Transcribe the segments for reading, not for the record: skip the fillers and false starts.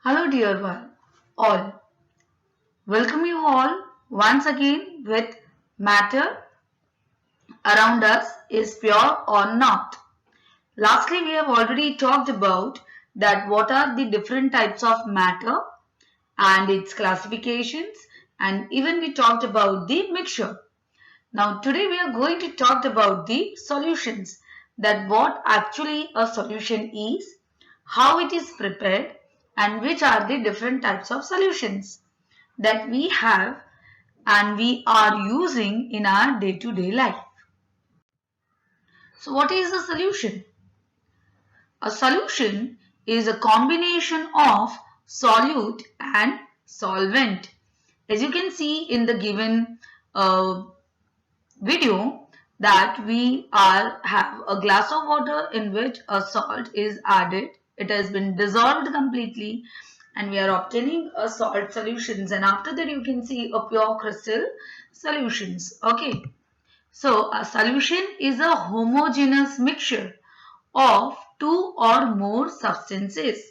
Hello, dear one, all. Welcome you all once again with Matter Around Us is Pure or Not. Lastly, we have already talked about that what are the different types of matter and its classifications, and even we talked about the mixture. Now, today we are going to talk about the solutions, that what actually a solution is, how it is prepared, and which are the different types of solutions that we have and we are using in our day-to-day life. So what is a solution? A solution is a combination of solute and solvent. As you can see in the given video, that we have a glass of water in which a salt is added. It has been dissolved completely and we are obtaining a salt solutions, and after that you can see a pure crystal solutions. Okay. So a solution is a homogeneous mixture of two or more substances.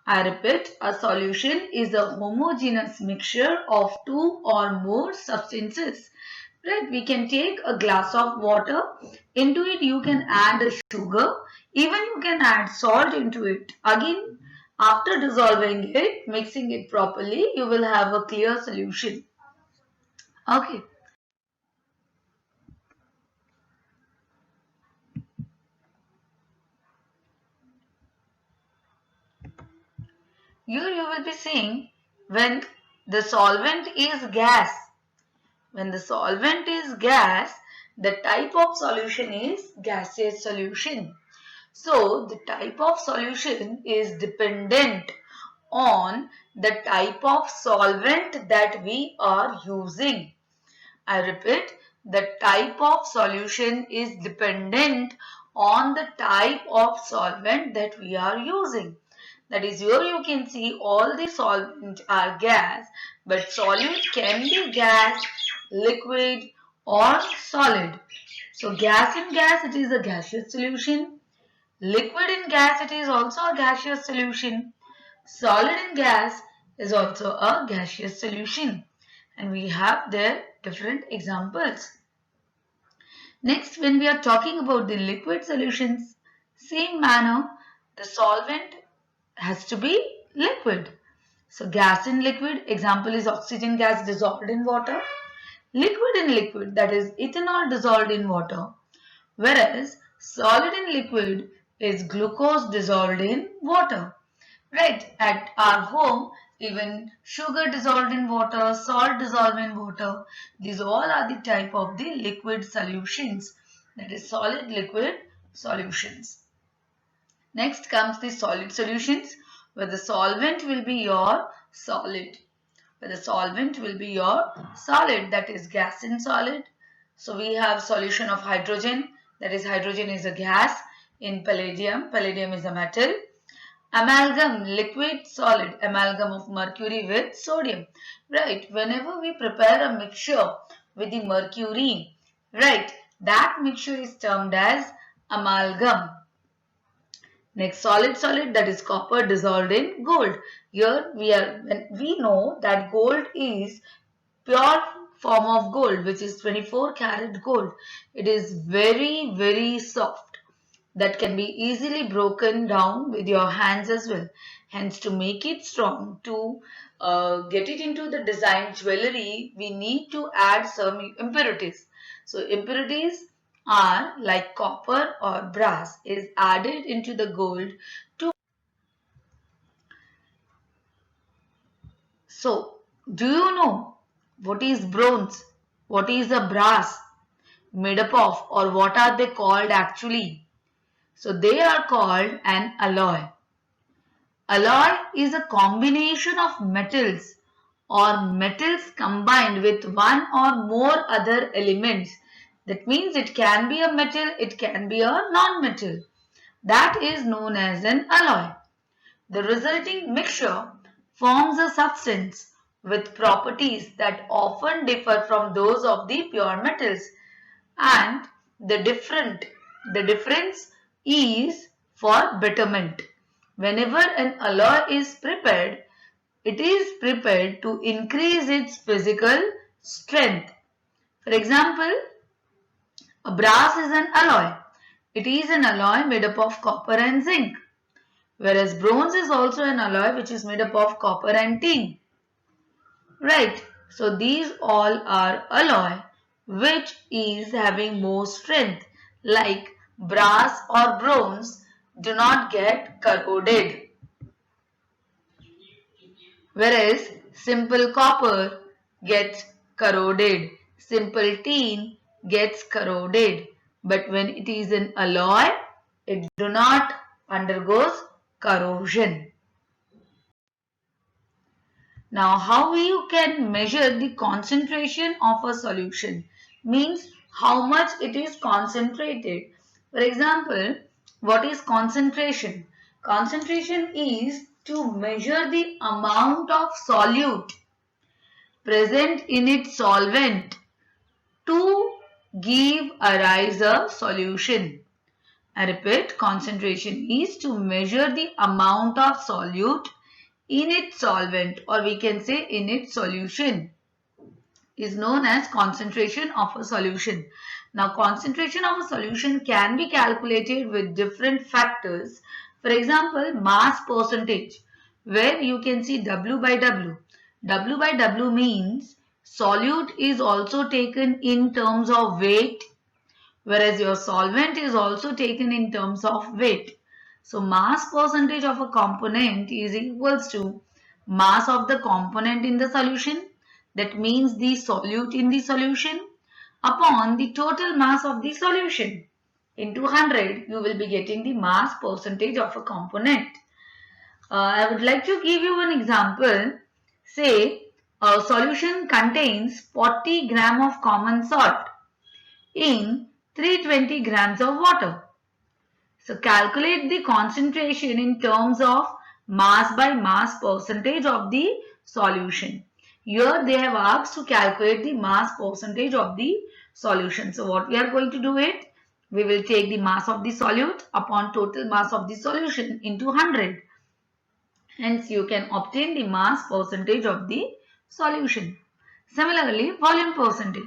I repeat, a solution is a homogeneous mixture of two or more substances. Right, we can take a glass of water, into it you can add a sugar, even you can add salt into it. Again, after dissolving it, mixing it properly, you will have a clear solution. Okay. Here you will be seeing when the solvent is gas. When the solvent is gas, the type of solution is gaseous solution. So the type of solution is dependent on the type of solvent that we are using. I repeat, the type of solution is dependent on the type of solvent that we are using. That is, here you can see all the solvents are gas, but solute can be gas, liquid or solid. So gas in gas, it is a gaseous solution. Liquid in gas, it is also a gaseous solution. Solid in gas is also a gaseous solution. And we have there different examples. Next, when we are talking about the liquid solutions, same manner, the solvent has to be liquid. So gas in liquid, example is oxygen gas dissolved in water. Liquid in liquid, that is ethanol dissolved in water. Whereas solid in liquid is glucose dissolved in water. Right, at our home, even sugar dissolved in water, salt dissolved in water, these all are the type of the liquid solutions, that is solid liquid solutions. Next comes the solid solutions, where the solvent will be your solid. Where the solvent will be your solid, that is gas in solid. So we have solution of hydrogen, that is hydrogen is a gas in palladium. Palladium is a metal. Amalgam, liquid solid, amalgam of mercury with sodium. Right, whenever we prepare a mixture with the mercury, right, that mixture is termed as amalgam. Next, solid, that is copper dissolved in gold. Here we know that gold is pure form of gold, which is 24 karat gold. It is very soft, that can be easily broken down with your hands as well. Hence, to make it strong, to get it into the design jewelry, we need to add some impurities. So impurities are like copper or brass is added into the gold to. So, do you know what is bronze? What is the brass made up of, or what are they called actually? So they are called an alloy. Alloy is a combination of metals or metals combined with one or more other elements. That means it can be a metal, it can be a non-metal. That is known as an alloy. The resulting mixture forms a substance with properties that often differ from those of the pure metals, and the difference is for betterment. Whenever an alloy is prepared, it is prepared to increase its physical strength. For example, a brass is an alloy. It is an alloy made up of copper and zinc. Whereas bronze is also an alloy which is made up of copper and tin. Right. So these all are alloy which is having more strength, like brass or bronze do not get corroded. Whereas simple copper gets corroded, simple tin gets corroded. But when it is an alloy, it do not undergoes corrosion. Now, how you can measure the concentration of a solution means how much it is concentrated. For example, what is concentration? Concentration is to measure the amount of solute present in its solvent to give arise a solution. I repeat, concentration is to measure the amount of solute in its solvent, or we can say in its solution, is known as concentration of a solution. Now, concentration of a solution can be calculated with different factors. For example, mass percentage, where you can see W by W. W by W means solute is also taken in terms of weight, whereas your solvent is also taken in terms of weight. So mass percentage of a component is equals to mass of the component in the solution, that means the solute in the solution, upon the total mass of the solution. Into 100, you will be getting the mass percentage of a component. I would like to give you an example. Say a solution contains 40 gram of common salt in 320 grams of water. So calculate the concentration in terms of mass by mass percentage of the solution. Here they have asked to calculate the mass percentage of the solution. So what we are going to do it? We will take the mass of the solute upon total mass of the solution into 100. Hence you can obtain the mass percentage of the solution. Similarly, volume percentage.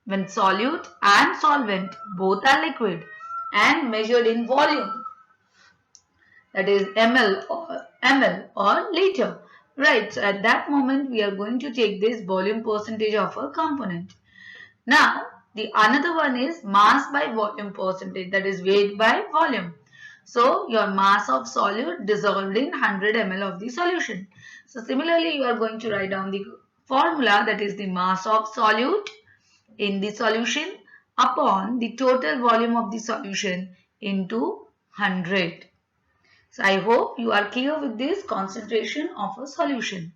When solute and solvent both are liquid and measured in volume, that is ml or liter, right? So at that moment we are going to take this volume percentage of a component. Now the another one is mass by volume percentage, that is weight by volume. So your mass of solute dissolved in 100 ml of the solution. So similarly you are going to write down the formula, that is the mass of solute in the solution upon the total volume of the solution into 100. So I hope you are clear with this concentration of a solution.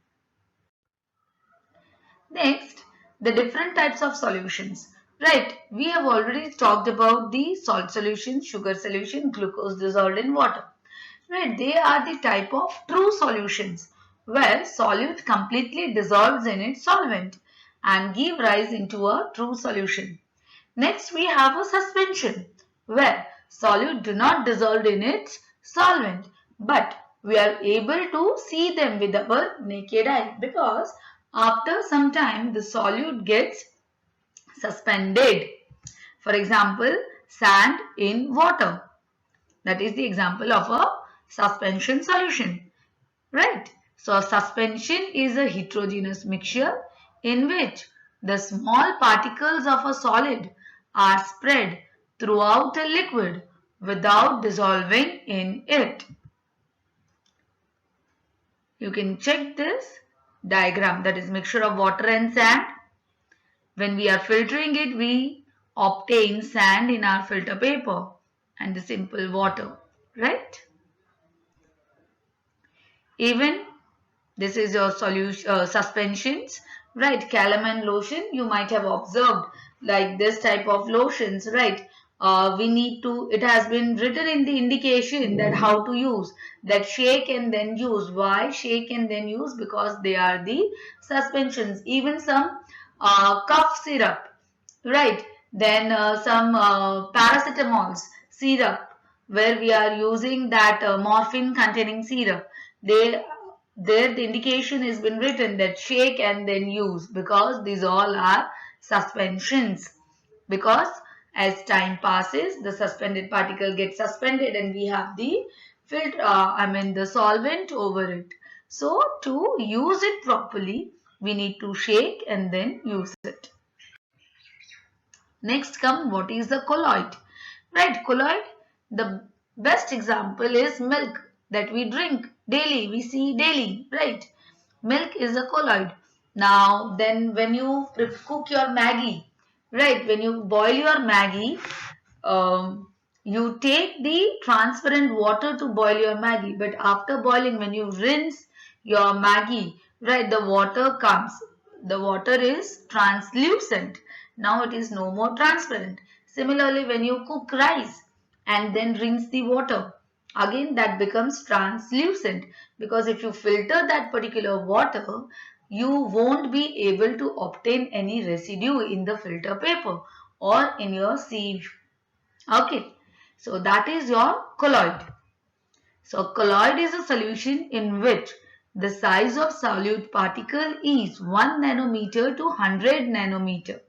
Next, the different types of solutions. Right, we have already talked about the salt solution, sugar solution, glucose dissolved in water. Right, they are the type of true solutions where solute completely dissolves in its solvent and give rise into a true solution. Next, we have a suspension where solute do not dissolve in its solvent, but we are able to see them with our naked eye because after some time the solute gets suspended. For example, sand in water. That is the example of a suspension solution, right? So suspension is a heterogeneous mixture in which the small particles of a solid are spread throughout a liquid without dissolving in it. You can check this diagram, that is mixture of water and sand. When we are filtering it, we obtain sand in our filter paper and the simple water, right? Even this is your solution suspensions, right? Calamine lotion, you might have observed like this type of lotions, right? We need to, it has been written in the indication that how to use, that shake and then use. Why shake and then use? Because they are the suspensions. Even some cough syrup, right? Then some paracetamols syrup, where we are using that morphine containing syrup. They there the indication has been written that shake and then use, because these all are suspensions. Because as time passes, the suspended particle gets suspended and we have the the solvent over it. So to use it properly, we need to shake and then use it. Next come, what is the colloid? Right, colloid, the best example is milk that we drink daily, we see daily, right? Milk is a colloid. Now then when you cook your Maggi, right, when you boil your Maggi, you take the transparent water to boil your Maggi, but after boiling, when you rinse your Maggi, right, the water comes. The water is translucent. Now it is no more transparent. Similarly, when you cook rice and then rinse the water, again that becomes translucent, because if you filter that particular water, you won't be able to obtain any residue in the filter paper or in your sieve. Okay, so that is your colloid. So colloid is a solution in which the size of solute particle is 1 nanometer to 100 nanometer.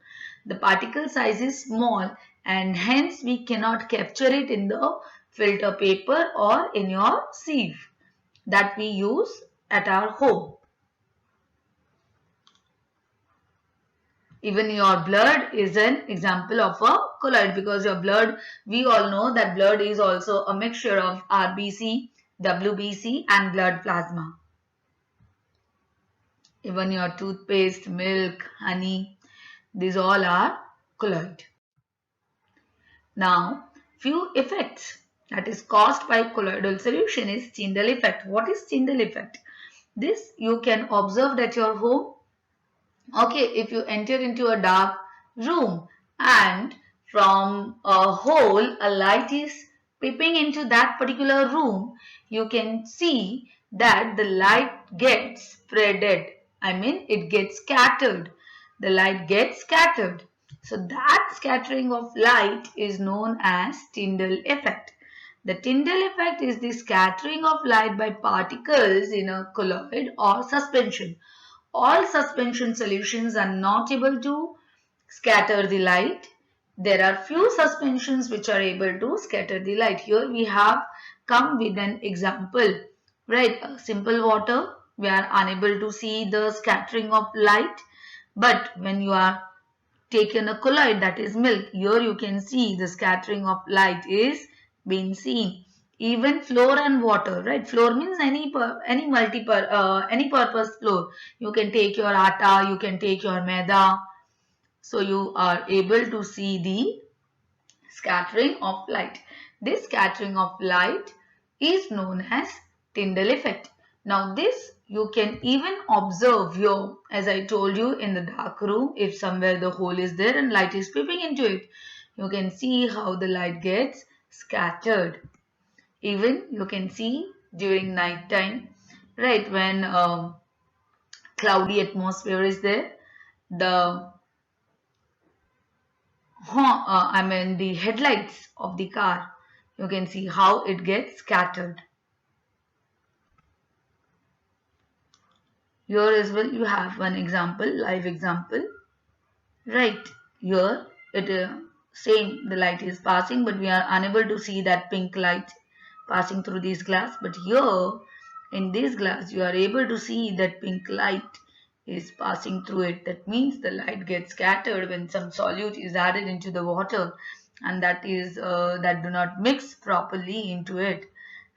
The particle size is small and hence we cannot capture it in the filter paper or in your sieve that we use at our home. Even your blood is an example of a colloid, because your blood, we all know that blood is also a mixture of RBC, WBC and blood plasma. Even your toothpaste, milk, honey, these all are colloid. Now, few effects that is caused by colloidal solution is Tyndall effect. What is Tyndall effect? This you can observe at your home. Okay, if you enter into a dark room and from a hole a light is peeping into that particular room, you can see that the light gets spreaded. It gets scattered. The light gets scattered. So that scattering of light is known as Tyndall effect. The Tyndall effect is the scattering of light by particles in a colloid or suspension. All suspension solutions are not able to scatter the light. There are few suspensions which are able to scatter the light. Here we have come with an example, right? Simple water, we are unable to see the scattering of light. But when you are taken a colloid, that is milk, here you can see the scattering of light is being seen. Even flour and water, right? Flour means any purpose flour. You can take your atta, you can take your maida. So you are able to see the scattering of light. This scattering of light is known as Tyndall effect. Now this you can even observe here, as I told you, in the dark room, if somewhere the hole is there and light is peeping into it, you can see how the light gets scattered. Even you can see during night time, right, when cloudy atmosphere is there, the the headlights of the car, you can see how it gets scattered. Here as well you have one example, live example. Right, here it same, the light is passing but we are unable to see that pink light passing through this glass. But here in this glass you are able to see that pink light is passing through it. That means the light gets scattered when some solute is added into the water and that do not mix properly into it.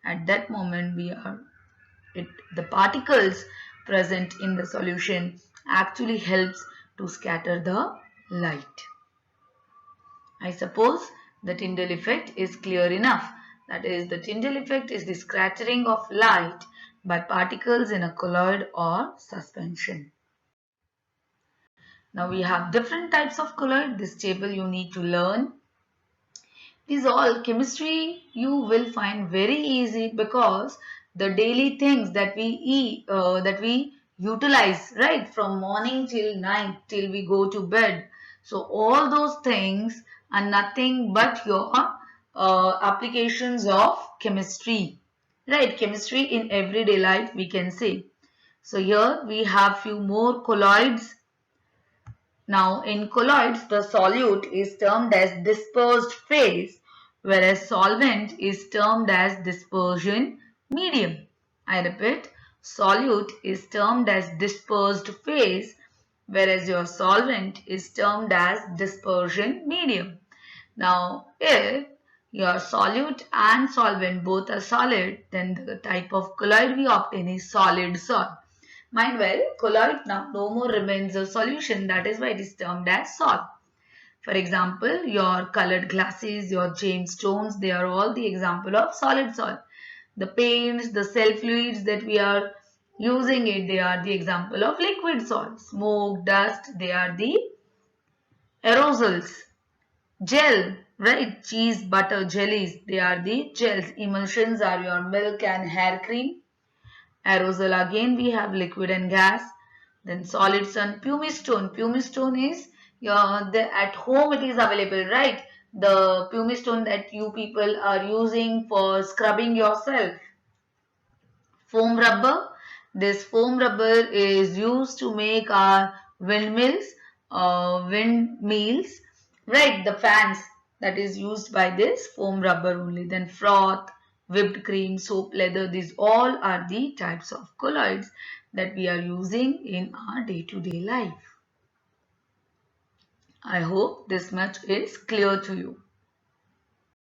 At that moment the particles present in the solution actually helps to scatter the light. I suppose the Tyndall effect is clear enough. That is, the Tyndall effect is the scattering of light by particles in a colloid or suspension. Now we have different types of colloid. This table you need to learn. These all chemistry you will find very easy, because the daily things that we eat, that we utilize, right, from morning till night till we go to bed. So all those things are nothing but your applications of chemistry, right? Chemistry in everyday life we can say. So here we have few more colloids. Now in colloids, the solute is termed as dispersed phase, whereas solvent is termed as dispersion medium. I repeat, solute is termed as dispersed phase, whereas your solvent is termed as dispersion medium. Now, if your solute and solvent both are solid, then the type of colloid we obtain is solid sol. Mind well, colloid now no more remains a solution. That is why it is termed as sol. For example, your colored glasses, your gemstones, they are all the example of solid sol. The paints, the cell fluids that we are using it, they are the example of liquid sol. Smoke, dust, they are the aerosols. Gel, right? Cheese, butter, jellies, they are the gels. Emulsions are your milk and hair cream. Aerosol, again we have liquid and gas. Then solids and pumice stone. Pumice stone is at home it is available, right? The pumice stone that you people are using for scrubbing yourself. Foam rubber. This foam rubber is used to make our windmills, right? The fans that is used by this foam rubber only. Then froth, whipped cream, soap, leather. These all are the types of colloids that we are using in our day-to-day life. I hope this much is clear to you.